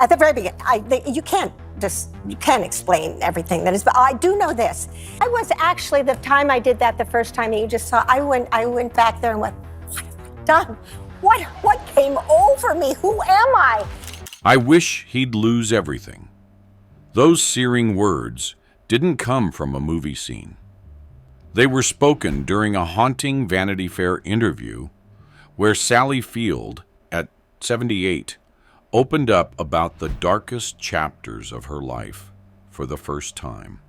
At the very beginning, you can't explain everything that is, but I do know this. I was actually, the time I did that the first time that you just saw, I went back there and went, what have I done? What came over me? Who am I? I wish he'd lose everything. Those searing words didn't come from a movie scene. They were spoken during a haunting Vanity Fair interview where Sally Field, at 78, opened up about the darkest chapters of her life for the first time.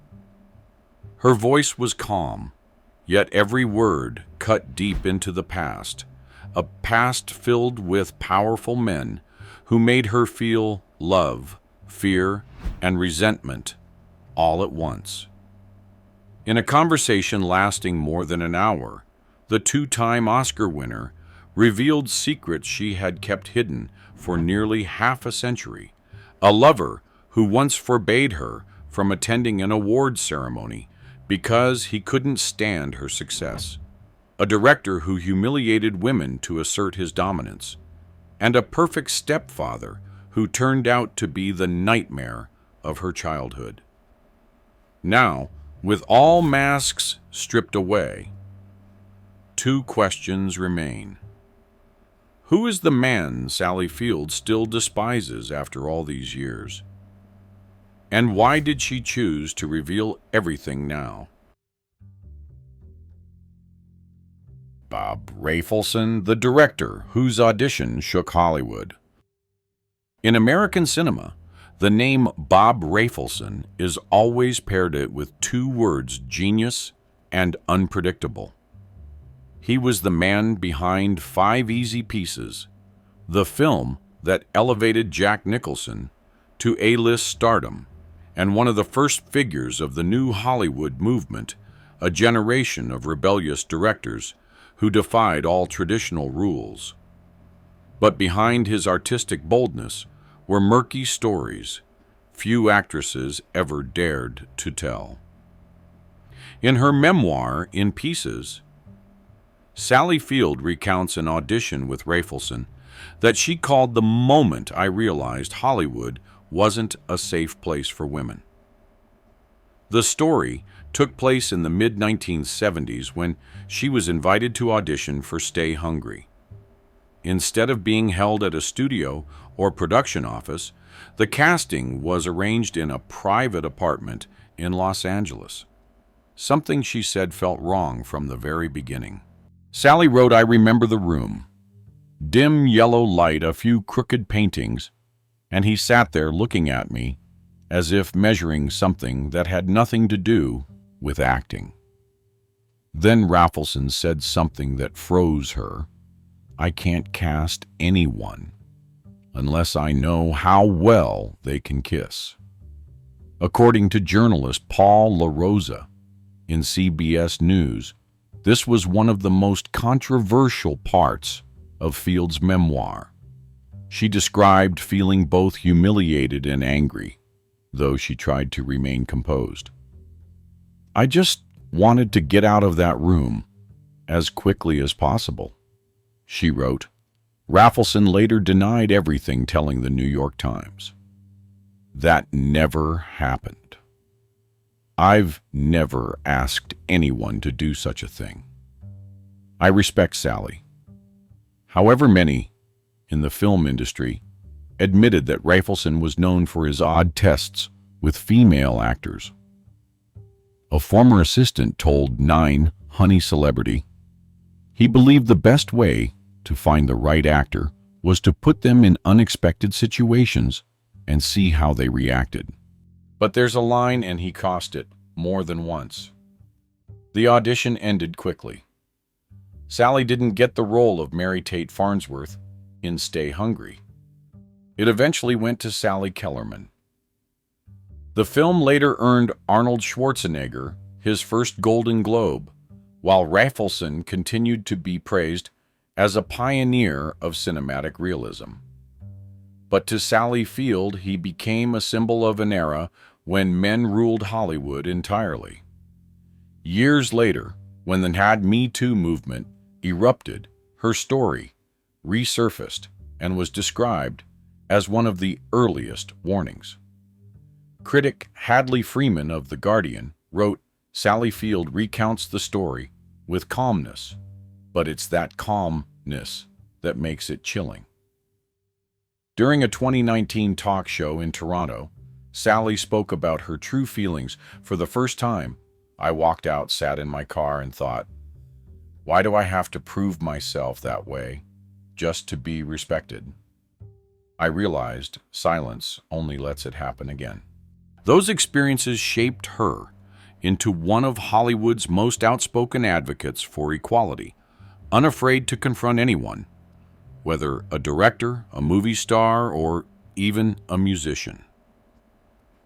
Her voice was calm, yet every word cut deep into the past, a past filled with powerful men who made her feel love, fear, and resentment all at once. In a conversation lasting more than an hour, the two-time Oscar winner revealed secrets she had kept hidden for nearly half a century, a lover who once forbade her from attending an awards ceremony because he couldn't stand her success, a director who humiliated women to assert his dominance, and a perfect stepfather who turned out to be the nightmare of her childhood. Now, with all masks stripped away, two questions remain. Who is the man Sally Field still despises after all these years? And why did she choose to reveal everything now? Bob Rafelson, the director whose audition shook Hollywood. In American cinema, the name Bob Rafelson is always paired with two words: genius and unpredictable. He was the man behind 5 Easy Pieces, the film that elevated Jack Nicholson to A-list stardom, and one of the first figures of the new Hollywood movement, a generation of rebellious directors who defied all traditional rules. But behind his artistic boldness were murky stories few actresses ever dared to tell. In her memoir, In Pieces, Sally Field recounts an audition with Rafelson that she called the moment I realized Hollywood wasn't a safe place for women. The story took place in the mid-1970s when she was invited to audition for Stay Hungry. Instead of being held at a studio or production office, the casting was arranged in a private apartment in Los Angeles. Something she said felt wrong from the very beginning. Sally wrote, "I remember the room. Dim yellow light, a few crooked paintings, and he sat there looking at me as if measuring something that had nothing to do with acting." Then Rafelson said something that froze her. "I can't cast anyone unless I know how well they can kiss." According to journalist Paul LaRosa in CBS News, this was one of the most controversial parts of Field's memoir. She described feeling both humiliated and angry, though she tried to remain composed. "I just wanted to get out of that room as quickly as possible," she wrote. Rafelson later denied everything, telling the New York Times, "That never happened. I've never asked anyone to do such a thing." I respect Sally. However, many in the film industry admitted that Rafelson was known for his odd tests with female actors. A former assistant told Honey Celebrity he believed the best way to find the right actor was to put them in unexpected situations and see how they reacted. But there's a line, and he crossed it more than once. The audition ended quickly. Sally didn't get the role of Mary Tate Farnsworth in Stay Hungry. It eventually went to Sally Kellerman. The film later earned Arnold Schwarzenegger his first Golden Globe, while Rafelson continued to be praised as a pioneer of cinematic realism. But to Sally Field, he became a symbol of an era when men ruled Hollywood entirely. Years later, when the Me Too movement erupted, her story resurfaced and was described as one of the earliest warnings. Critic Hadley Freeman of The Guardian wrote, "Sally Field recounts the story with calmness, but it's that calmness that makes it chilling." During a 2019 talk show in Toronto, Sally spoke about her true feelings for the first time. "I walked out, sat in my car, and thought, why do I have to prove myself that way just to be respected? I realized silence only lets it happen again." Those experiences shaped her into one of Hollywood's most outspoken advocates for equality, unafraid to confront anyone, whether a director, a movie star, or even a musician.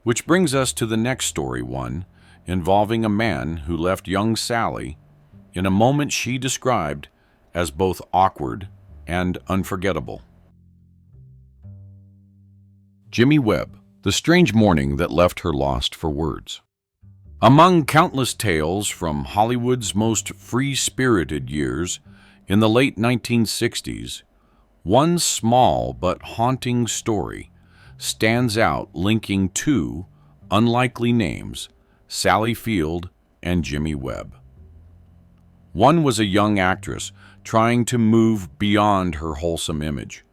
Which brings us to the next story, one involving a man who left young Sally in a moment she described as both awkward and unforgettable. Jimmy Webb, the strange morning that left her lost for words. Among countless tales from Hollywood's most free-spirited years in the late 1960s, one small but haunting story stands out, linking two unlikely names, Sally Field and Jimmy Webb. One was a young actress trying to move beyond her wholesome image.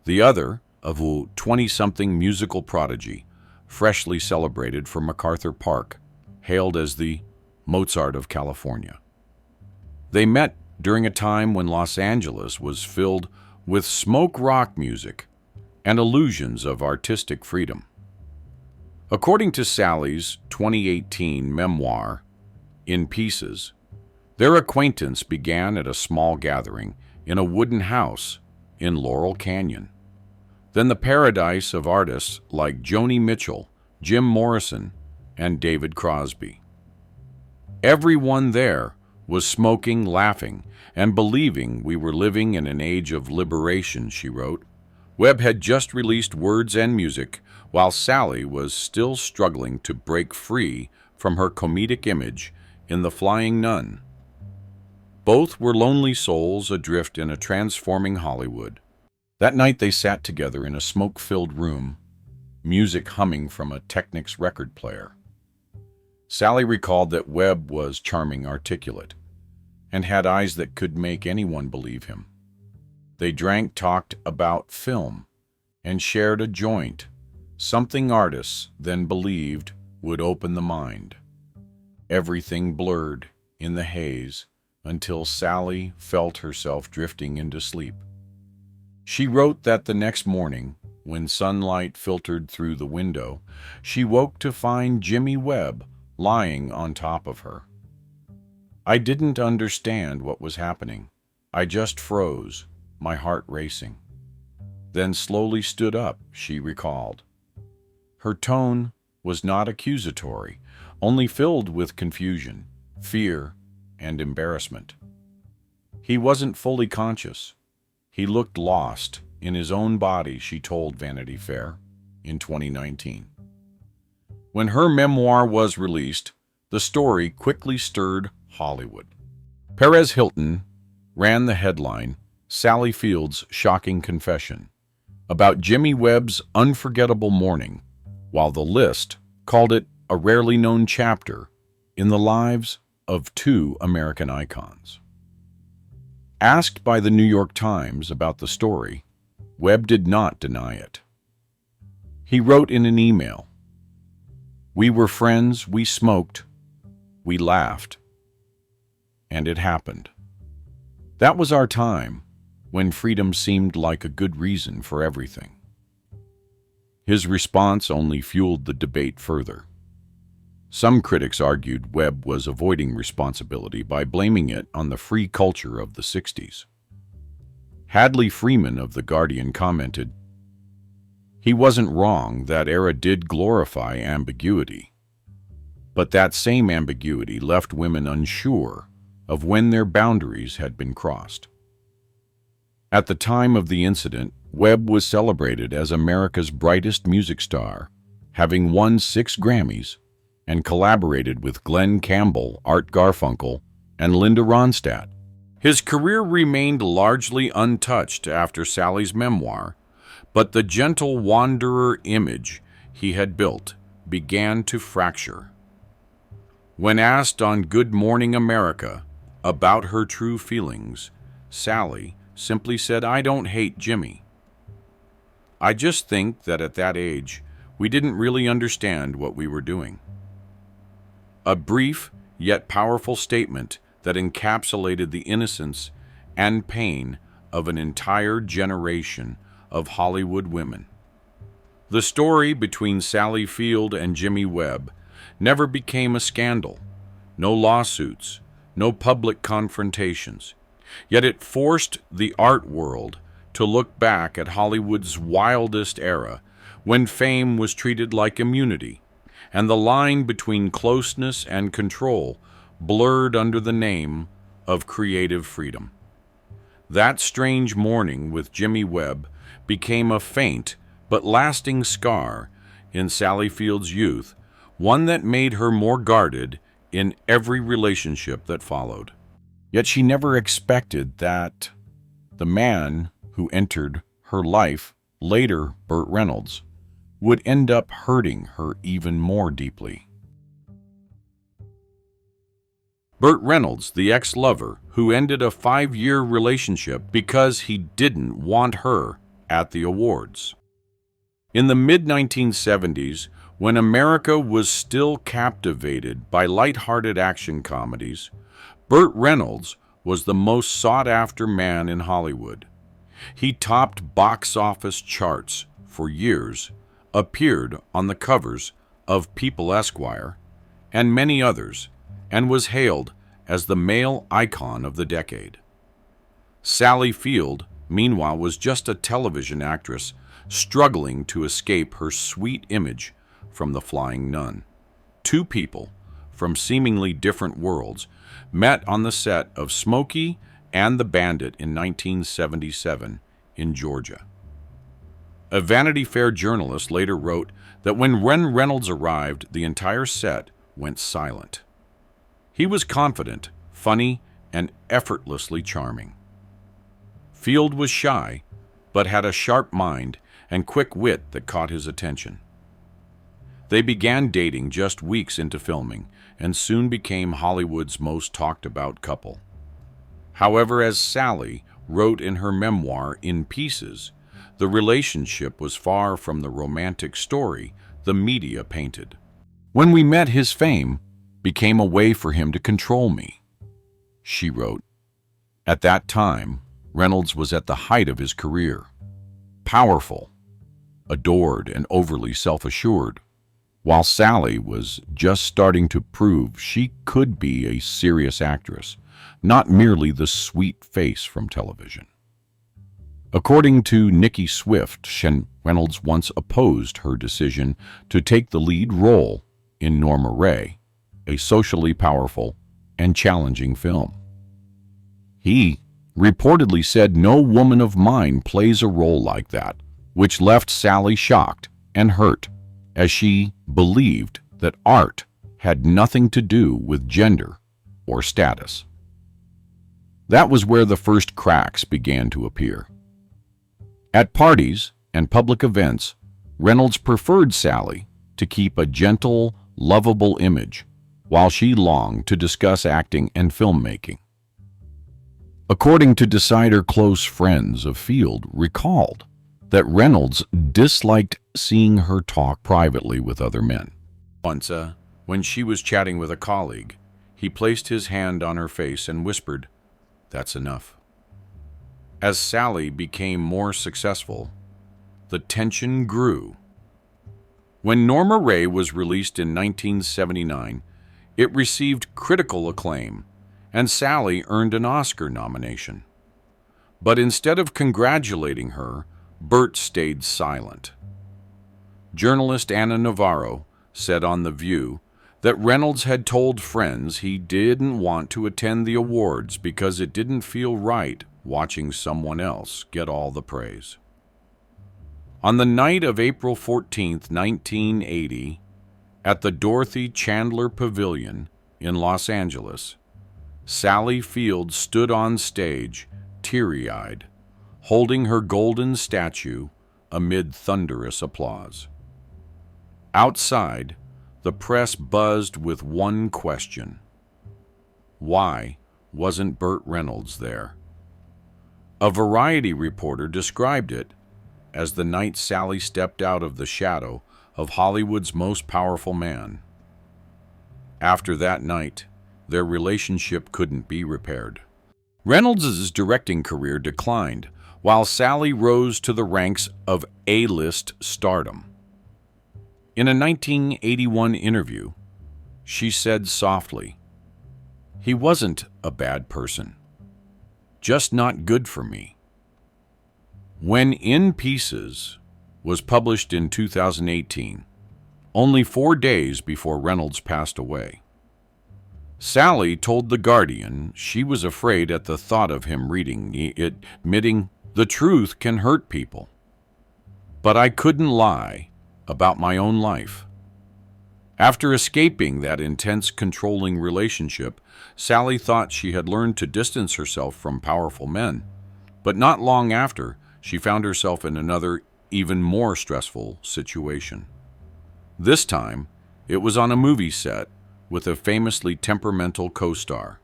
The other, of a 20-something musical prodigy, freshly celebrated from MacArthur Park, hailed as the Mozart of California. They met during a time when Los Angeles was filled with smoke rock music and illusions of artistic freedom. According to Sally's 2018 memoir, In Pieces, their acquaintance began at a small gathering in a wooden house in Laurel Canyon. Then the paradise of artists like Joni Mitchell, Jim Morrison, and David Crosby. Everyone there was smoking, laughing, and believing we were living in an age of liberation, she wrote. Webb had just released Words and Music, while Sally was still struggling to break free from her comedic image in The Flying Nun. Both were lonely souls adrift in a transforming Hollywood. That night they sat together in a smoke-filled room, music humming from a Technics record player. Sally recalled that Webb was charming, articulate, and had eyes that could make anyone believe him. They drank, talked about film, and shared a joint, something artists then believed would open the mind. Everything blurred in the haze until Sally felt herself drifting into sleep. She wrote that the next morning, when sunlight filtered through the window, she woke to find Jimmy Webb lying on top of her. "I didn't understand what was happening. I just froze, my heart racing. Then slowly stood up," she recalled. Her tone was not accusatory, only filled with confusion, fear, and embarrassment. He wasn't fully conscious. He looked lost in his own body, she told Vanity Fair in 2019. When her memoir was released, the story quickly stirred Hollywood. Perez Hilton ran the headline, "Sally Field's Shocking Confession," about Jimmy Webb's unforgettable morning, while the list called it a rarely known chapter in the lives of two American icons. Asked by the New York Times about the story, Webb did not deny it. He wrote in an email, "We were friends, we smoked, we laughed, and it happened. That was our time, when freedom seemed like a good reason for everything." His response only fueled the debate further. Some critics argued Webb was avoiding responsibility by blaming it on the free culture of the 60s. Hadley Freeman of The Guardian commented, "He wasn't wrong, that era did glorify ambiguity. But that same ambiguity left women unsure of when their boundaries had been crossed." At the time of the incident, Webb was celebrated as America's brightest music star, having won 6 Grammys and collaborated with Glenn Campbell, Art Garfunkel, and Linda Ronstadt. His career remained largely untouched after Sally's memoir, But the gentle wanderer image he had built began to fracture. When asked on Good Morning America about her true feelings, Sally simply said, "I don't hate Jimmy. I just think that at that age, we didn't really understand what we were doing." A brief yet powerful statement that encapsulated the innocence and pain of an entire generation of Hollywood women. The story between Sally Field and Jimmy Webb never became a scandal. No lawsuits, no public confrontations. Yet it forced the art world to look back at Hollywood's wildest era, when fame was treated like immunity, and the line between closeness and control blurred under the name of creative freedom. That strange morning with Jimmy Webb became a faint but lasting scar in Sally Field's youth, one that made her more guarded in every relationship that followed. Yet she never expected that the man who entered her life, later Burt Reynolds, would end up hurting her even more deeply. Burt Reynolds, the ex-lover who ended a 5-year relationship because he didn't want her at the awards. In the mid-1970s, when America was still captivated by light-hearted action comedies, Burt Reynolds was the most sought-after man in Hollywood. He topped box office charts for years, appeared on the covers of People Esquire and many others, and was hailed as the male icon of the decade. Sally Field, meanwhile, was just a television actress struggling to escape her sweet image from the flying nun. Two people from seemingly different worlds met on the set of Smokey and the Bandit in 1977 in Georgia. A Vanity Fair journalist later wrote that when Reynolds arrived, the entire set went silent. He was confident, funny, and effortlessly charming. Field was shy, but had a sharp mind and quick wit that caught his attention. They began dating just weeks into filming and soon became Hollywood's most talked-about couple. However, as Sally wrote in her memoir, In Pieces, the relationship was far from the romantic story the media painted. "When we met, his fame became a way for him to control me," she wrote. At that time, Reynolds was at the height of his career. Powerful, adored, and overly self-assured, while Sally was just starting to prove she could be a serious actress, not merely the sweet face from television. According to Nikki Swift, Reynolds once opposed her decision to take the lead role in Norma Ray, a socially powerful and challenging film. He reportedly said, "No woman of mine plays a role like that," which left Sally shocked and hurt, as she believed that art had nothing to do with gender or status. That was where the first cracks began to appear. At parties and public events, Reynolds preferred Sally to keep a gentle, lovable image, while she longed to discuss acting and filmmaking. According to Decider, close friends of Field recalled that Reynolds disliked seeing her talk privately with other men. Once, when she was chatting with a colleague, he placed his hand on her face and whispered, "That's enough." As Sally became more successful, the tension grew. When Norma Ray was released in 1979, it received critical acclaim, and Sally earned an Oscar nomination. But instead of congratulating her, Burt stayed silent. Journalist Anna Navarro said on The View that Reynolds had told friends he didn't want to attend the awards because it didn't feel right watching someone else get all the praise. On the night of April 14, 1980, at the Dorothy Chandler Pavilion in Los Angeles, Sally Field stood on stage, teary-eyed, holding her golden statue amid thunderous applause. Outside, the press buzzed with one question. Why wasn't Burt Reynolds there? A Variety reporter described it as the night Sally stepped out of the shadow of Hollywood's most powerful man. After that night, their relationship couldn't be repaired. Reynolds' directing career declined, while Sally rose to the ranks of A-list stardom. In a 1981 interview, she said softly, "He wasn't a bad person, just not good for me." When In Pieces was published in 2018, only 4 days before Reynolds passed away, Sally told The Guardian she was afraid at the thought of him reading it, admitting, "The truth can hurt people. But I couldn't lie about my own life." After escaping that intense, controlling relationship, Sally thought she had learned to distance herself from powerful men. But not long after, she found herself in another, even more stressful situation. This time, it was on a movie set with a famously temperamental co-star.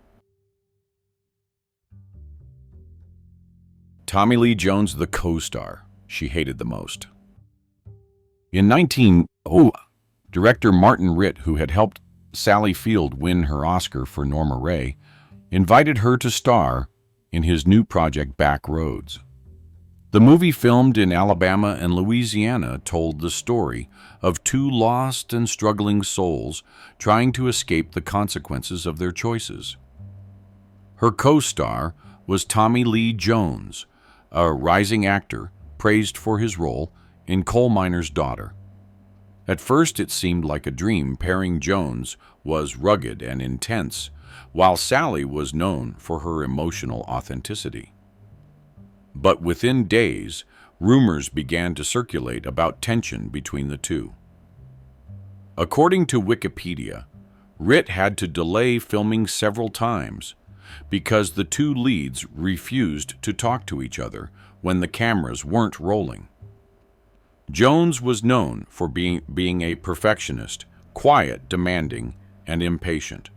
Tommy Lee Jones, the co-star she hated the most. In director Martin Ritt, who had helped Sally Field win her Oscar for Norma Ray, invited her to star in his new project Back Roads. The movie, filmed in Alabama and Louisiana, told the story of two lost and struggling souls trying to escape the consequences of their choices. Her co-star was Tommy Lee Jones, a rising actor praised for his role in Coal Miner's Daughter. At first, it seemed like a dream. Pairing Jones was rugged and intense, while Sally was known for her emotional authenticity. But within days, rumors began to circulate about tension between the two. According to Wikipedia, Ritt had to delay filming several times because the two leads refused to talk to each other when the cameras weren't rolling. Jones was known for being a perfectionist, quiet, demanding, and impatient.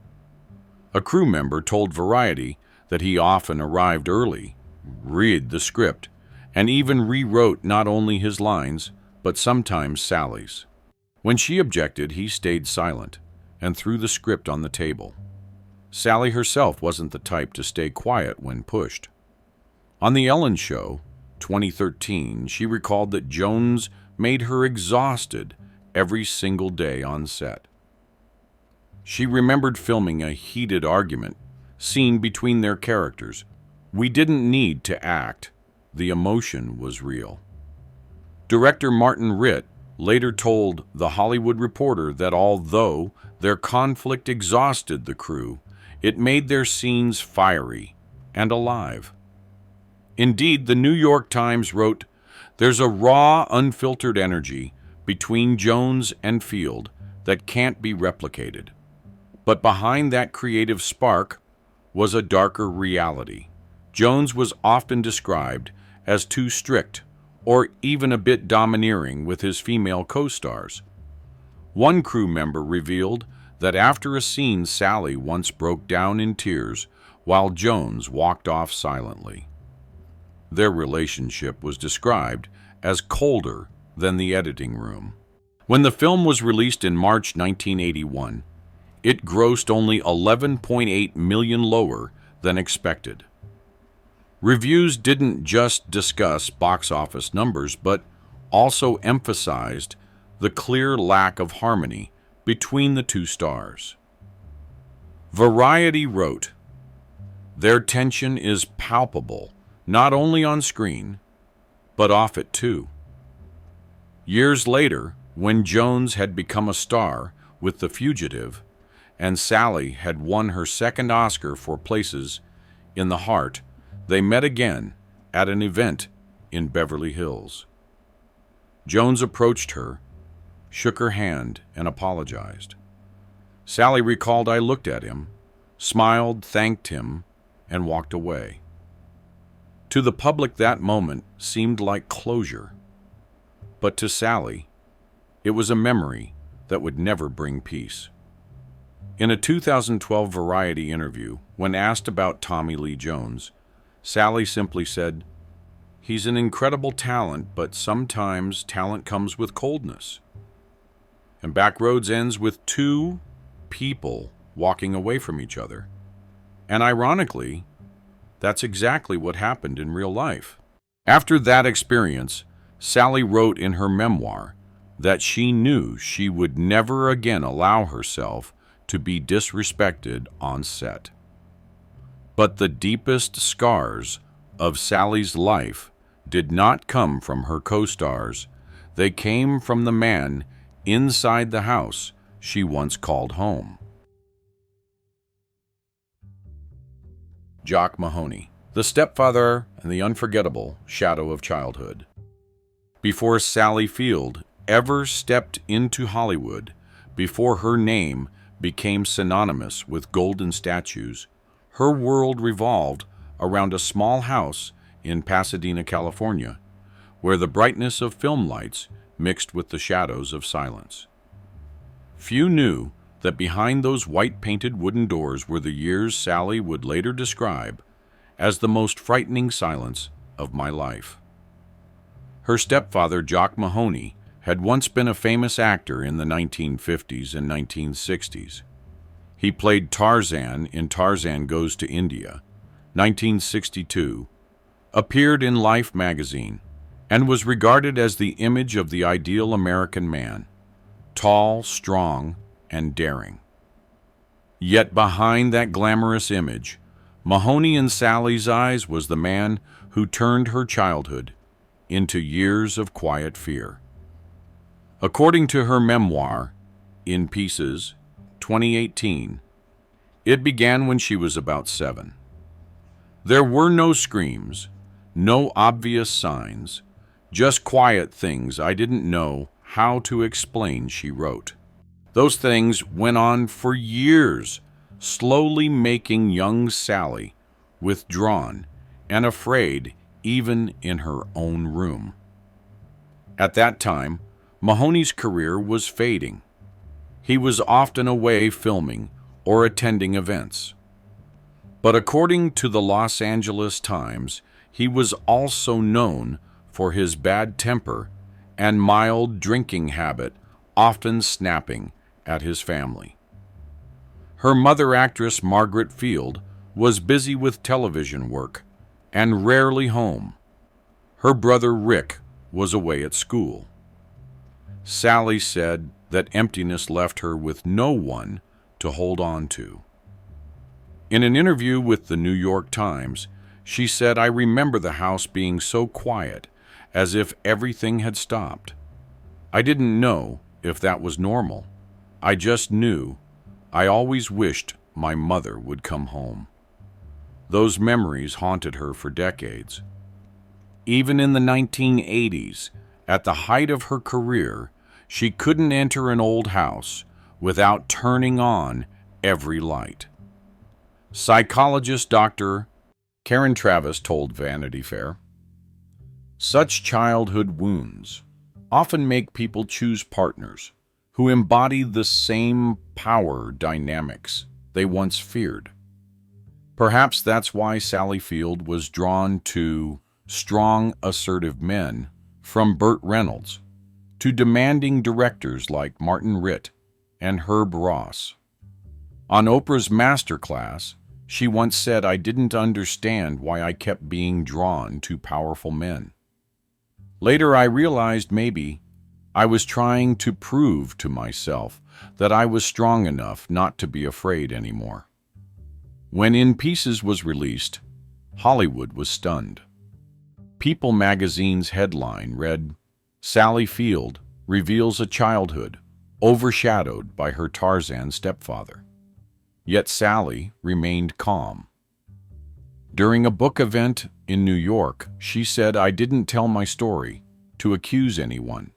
A crew member told Variety that he often arrived early, read the script, and even rewrote not only his lines, but sometimes Sally's. When she objected, he stayed silent and threw the script on the table. Sally herself wasn't the type to stay quiet when pushed. On The Ellen Show, 2013, she recalled that Jones made her exhausted every single day on set. She remembered filming a heated argument scene between their characters. "We didn't need to act. The emotion was real." Director Martin Ritt later told The Hollywood Reporter that although their conflict exhausted the crew, it made their scenes fiery and alive. Indeed, the New York Times wrote, "There's a raw, unfiltered energy between Jones and Field that can't be replicated. But behind that creative spark was a darker reality. Jones was often described as too strict or even a bit domineering with his female co-stars. One crew member revealed that after a scene, Sally once broke down in tears while Jones walked off silently. Their relationship was described as colder than the editing room. When the film was released in March 1981, it grossed only $11.8 million lower than expected. Reviews didn't just discuss box office numbers, but also emphasized the clear lack of harmony between the two stars. Variety wrote, "Their tension is palpable, not only on screen, but off it too." Years later, when Jones had become a star with The Fugitive, and Sally had won her second Oscar for Places in the Heart, they met again at an event in Beverly Hills. Jones approached her, shook her hand, and apologized. Sally recalled, "I looked at him, smiled, thanked him, and walked away." To the public, that moment seemed like closure. But to Sally, it was a memory that would never bring peace. In a 2012 Variety interview, when asked about Tommy Lee Jones, Sally simply said, "He's an incredible talent, but sometimes talent comes with coldness." And Backroads ends with two people walking away from each other. And ironically, that's exactly what happened in real life. After that experience, Sally wrote in her memoir that she knew she would never again allow herself to be disrespected on set. But the deepest scars of Sally's life did not come from her co-stars. They came from the man inside the house she once called home. Jock Mahoney, the stepfather and the unforgettable shadow of childhood. Before Sally Field ever stepped into Hollywood, before her name became synonymous with golden statues, her world revolved around a small house in Pasadena, California, where the brightness of film lights mixed with the shadows of silence. Few knew that behind those white-painted wooden doors were the years Sally would later describe as the most frightening silence of my life. Her stepfather, Jock Mahoney, had once been a famous actor in the 1950s and 1960s. He played Tarzan in Tarzan Goes to India, 1962, appeared in Life magazine, and was regarded as the image of the ideal American man, tall, strong, and daring. Yet behind that glamorous image, Mahoney in Sally's eyes was the man who turned her childhood into years of quiet fear. According to her memoir, In Pieces, 2018, it began when she was about 7. There were no screams, no obvious signs, just quiet things I didn't know how to explain, she wrote. Those things went on for years, slowly making young Sally withdrawn and afraid even in her own room. At that time, Mahoney's career was fading. He was often away filming or attending events. But according to the Los Angeles Times, he was also known for his bad temper and mild drinking habit, often snapping at his family. Her mother, actress Margaret Field, was busy with television work and rarely home. Her brother Rick was away at school. Sally said that emptiness left her with no one to hold on to. In an interview with the New York Times, she said, "I remember the house being so quiet, as if everything had stopped. I didn't know if that was normal. I just knew I always wished my mother would come home." Those memories haunted her for decades. Even in the 1980s, at the height of her career, she couldn't enter an old house without turning on every light. Psychologist Dr. Karen Travis told Vanity Fair, "Such childhood wounds often make people choose partners who embody the same power dynamics they once feared. Perhaps that's why Sally Field was drawn to strong, assertive men, from Burt Reynolds to demanding directors like Martin Ritt and Herb Ross. On Oprah's Masterclass, she once said, "I didn't understand why I kept being drawn to powerful men. Later I realized maybe I was trying to prove to myself that I was strong enough not to be afraid anymore." When In Pieces was released, Hollywood was stunned. People magazine's headline read, "Sally Field reveals a childhood overshadowed by her Tarzan stepfather." Yet Sally remained calm. During a book event in New York, she said, "I didn't tell my story to accuse anyone.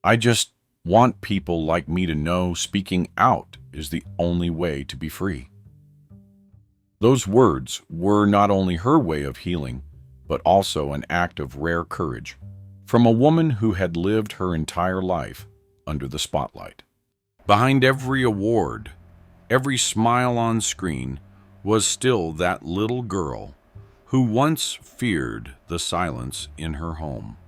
I just want people like me to know speaking out is the only way to be free." Those words were not only her way of healing, but also an act of rare courage. from a woman who had lived her entire life under the spotlight. Behind every award, every smile on screen, was still that little girl who once feared the silence in her home.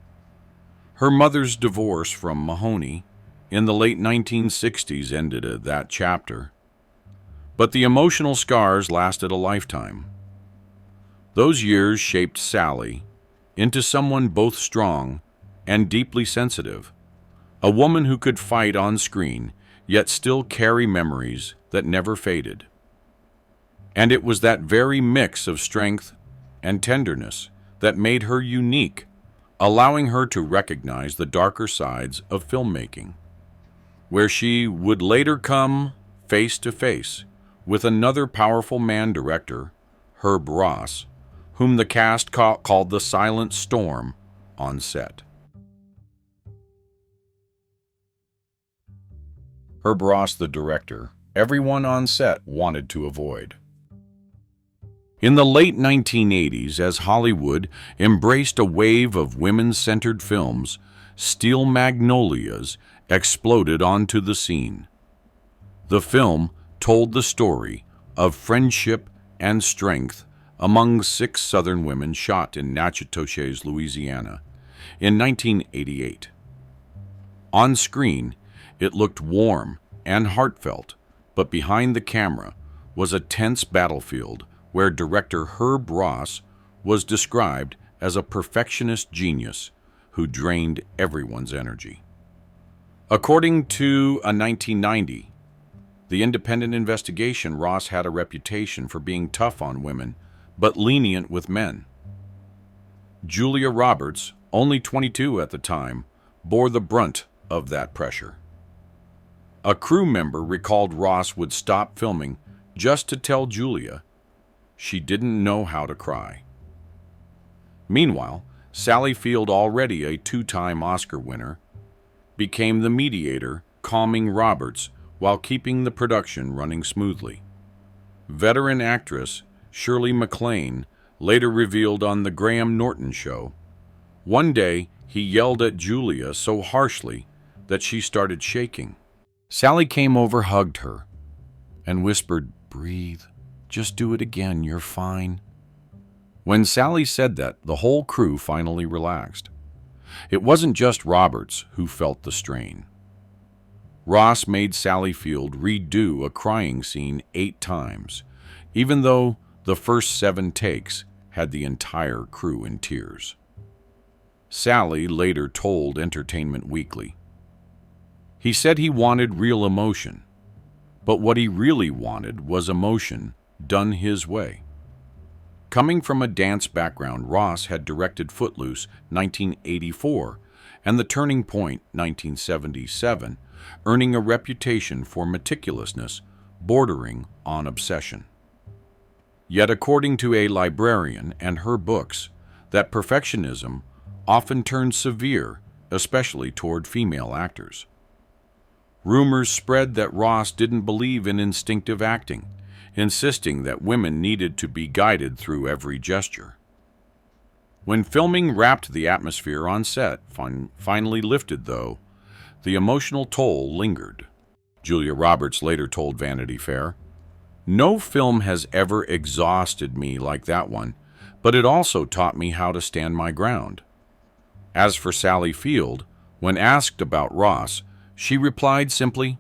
Her mother's divorce from Mahoney in the late 1960s ended that chapter, but the emotional scars lasted a lifetime. Those years shaped Sally into someone both strong and deeply sensitive, a woman who could fight on screen yet still carry memories that never faded. And it was that very mix of strength and tenderness that made her unique, allowing her to recognize the darker sides of filmmaking, where she would later come face to face with another powerful man director, Herb Ross, whom the cast called the Silent Storm on set. Herb Ross, the director, everyone on set wanted to avoid. In the late 1980s, as Hollywood embraced a wave of women-centered films, Steel Magnolias exploded onto the scene. The film told the story of friendship and strength among 6 Southern women shot in Natchitoches, Louisiana, in 1988. On screen, it looked warm and heartfelt, but behind the camera was a tense battlefield where director Herb Ross was described as a perfectionist genius who drained everyone's energy. According to a 1990 The Independent investigation, Ross had a reputation for being tough on women, but lenient with men. Julia Roberts, only 22 at the time, bore the brunt of that pressure. A crew member recalled Ross would stop filming just to tell Julia she didn't know how to cry. Meanwhile, Sally Field, already a 2-time Oscar winner, became the mediator, calming Roberts while keeping the production running smoothly. Veteran actress Shirley MacLaine later revealed on The Graham Norton Show, one day he yelled at Julia so harshly that she started shaking. Sally came over, hugged her, and whispered, "Breathe. Just do it again. You're fine." When Sally said that, the whole crew finally relaxed. It wasn't just Roberts who felt the strain. Ross made Sally Field redo a crying scene 8 times, even though the first 7 takes had the entire crew in tears. Sally later told Entertainment Weekly, "He said he wanted real emotion, but what he really wanted was emotion done his way." Coming from a dance background, Ross had directed Footloose 1984 and The Turning Point 1977, earning a reputation for meticulousness bordering on obsession. Yet according to a librarian and her books, that perfectionism often turned severe, especially toward female actors. Rumors spread that Ross didn't believe in instinctive acting, insisting that women needed to be guided through every gesture. When filming wrapped, the atmosphere on set finally lifted, though the emotional toll lingered. Julia Roberts later told Vanity Fair, "No film has ever exhausted me like that one, but it also taught me how to stand my ground." As for Sally Field, when asked about Ross, she replied simply,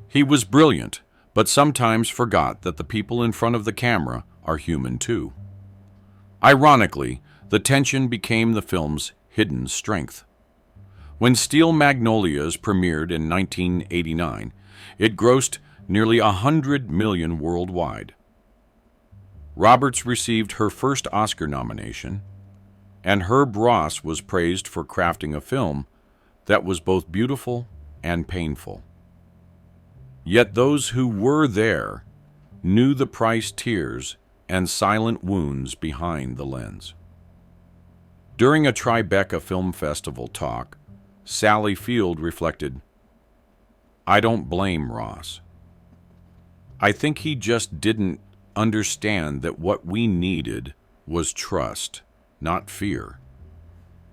"He was brilliant, but sometimes forgot that the people in front of the camera are human too." Ironically, the tension became the film's hidden strength. When Steel Magnolias premiered in 1989, it grossed nearly $100 million worldwide. Roberts received her first Oscar nomination, and Herb Ross was praised for crafting a film that was both beautiful and painful. Yet those who were there knew the price, tears, and silent wounds behind the lens. During a Tribeca Film Festival talk, Sally Field reflected, "I don't blame Ross. I think he just didn't understand that what we needed was trust, not fear.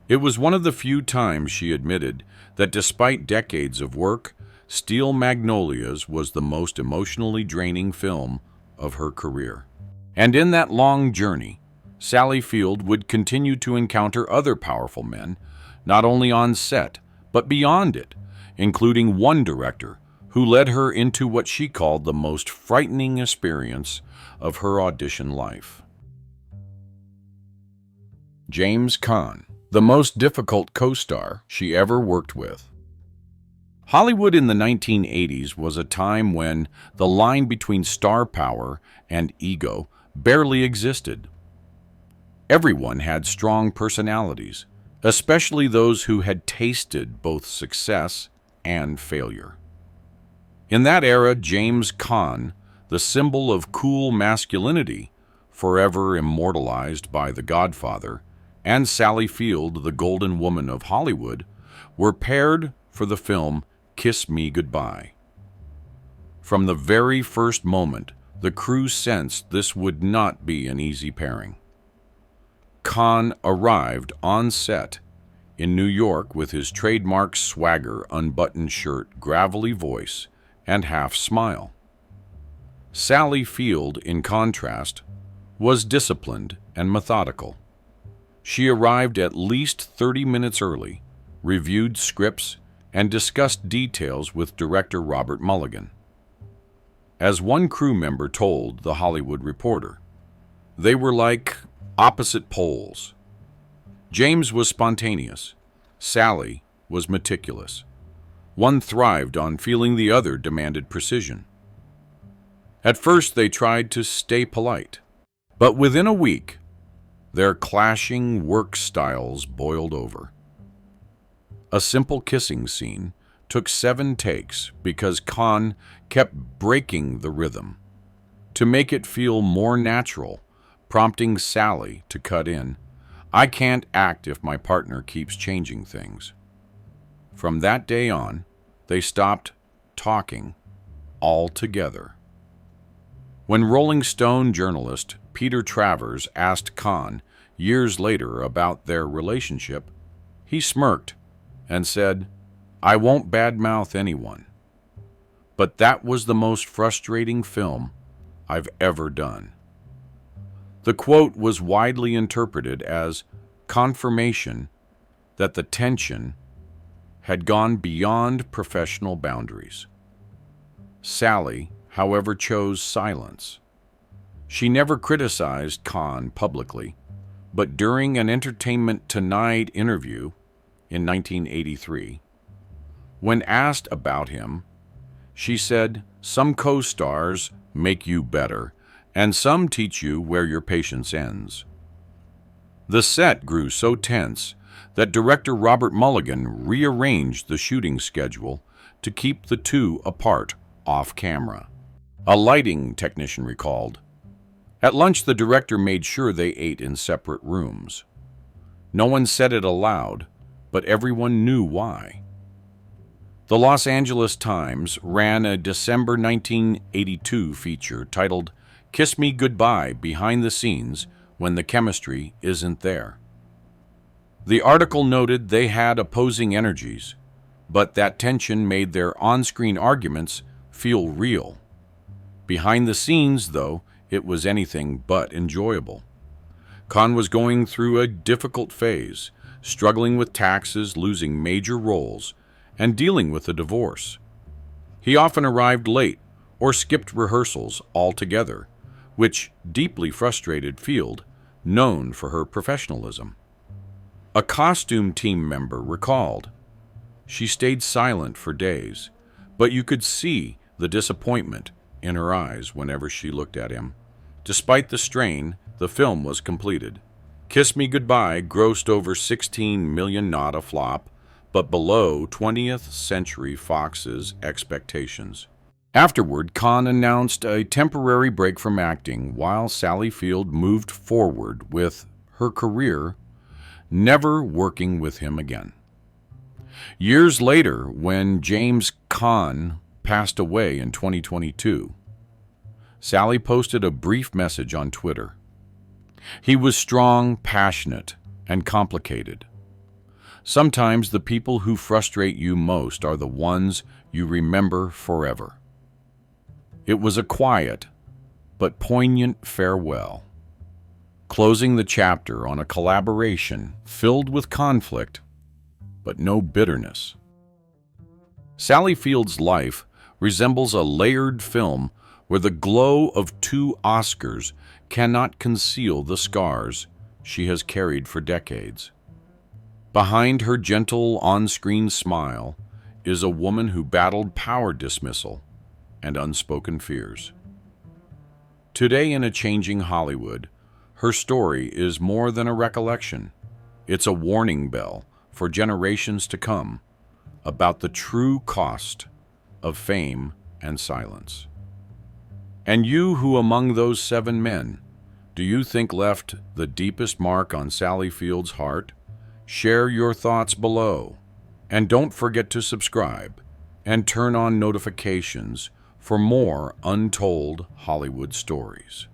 It was one of the few times she admitted that despite decades of work, Steel Magnolias was the most emotionally draining film of her career. And in that long journey, Sally Field would continue to encounter other powerful men, not only on set, but beyond it, including one director who led her into what she called the most frightening experience of her audition life. James Caan, the most difficult co-star she ever worked with. Hollywood in the 1980s was a time when the line between star power and ego barely existed. Everyone had strong personalities, especially those who had tasted both success and failure. In that era, James Caan, the symbol of cool masculinity, forever immortalized by The Godfather, and Sally Field, the golden woman of Hollywood, were paired for the film Kiss Me Goodbye. From the very first moment, the crew sensed this would not be an easy pairing. Caan arrived on set in New York with his trademark swagger, unbuttoned shirt, gravelly voice, and half smile. Sally Field, in contrast, was disciplined and methodical. She arrived at least 30 minutes early, reviewed scripts, and discussed details with director Robert Mulligan. As one crew member told The Hollywood Reporter, they were like opposite poles. James was spontaneous. Sally was meticulous. One thrived on feeling the other demanded precision. At first, they tried to stay polite, but within a week, their clashing work styles boiled over. A simple kissing scene took 7 takes because Caan kept breaking the rhythm to make it feel more natural, prompting Sally to cut in, "I can't act if my partner keeps changing things." From that day on, they stopped talking altogether. When Rolling Stone journalist Peter Travers asked Caan years later about their relationship, he smirked and said, "I won't badmouth anyone, but that was the most frustrating film I've ever done." The quote was widely interpreted as confirmation that the tension had gone beyond professional boundaries. Sally, however, chose silence. She never criticized Caan publicly, but during an Entertainment Tonight interview in 1983, when asked about him, she said, "Some co-stars make you better, and some teach you where your patience ends." The set grew so tense that director Robert Mulligan rearranged the shooting schedule to keep the two apart off camera. A lighting technician recalled, "At lunch, the director made sure they ate in separate rooms. No one said it aloud, but everyone knew why." The Los Angeles Times ran a December 1982 feature titled "Kiss Me Goodbye: Behind the Scenes When the Chemistry Isn't There." The article noted they had opposing energies, but that tension made their on-screen arguments feel real. Behind the scenes, though, it was anything but enjoyable. Caan was going through a difficult phase, struggling with taxes, losing major roles, and dealing with a divorce. He often arrived late or skipped rehearsals altogether, which deeply frustrated Field, known for her professionalism. A costume team member recalled, "She stayed silent for days, but you could see the disappointment in her eyes whenever she looked at him." Despite the strain, the film was completed. Kiss Me Goodbye grossed over $16 million, not a flop, but below 20th Century Fox's expectations. Afterward, Caan announced a temporary break from acting while Sally Field moved forward with her career, never working with him again. Years later, when James Caan passed away in 2022, Sally posted a brief message on Twitter. "He was strong, passionate, and complicated. Sometimes the people who frustrate you most are the ones you remember forever. It was a quiet but poignant farewell, closing the chapter on a collaboration filled with conflict but no bitterness. Sally Field's life resembles a layered film where the glow of 2 Oscars cannot conceal the scars she has carried for decades. Behind her gentle on-screen smile is a woman who battled power dismissal and unspoken fears. Today in a changing Hollywood, her story is more than a recollection. It's a warning bell for generations to come about the true cost of fame and silence. And you who among those 7 men do you think left the deepest mark on Sally Field's heart? Share your thoughts below. And don't forget to subscribe and turn on notifications for more untold Hollywood stories.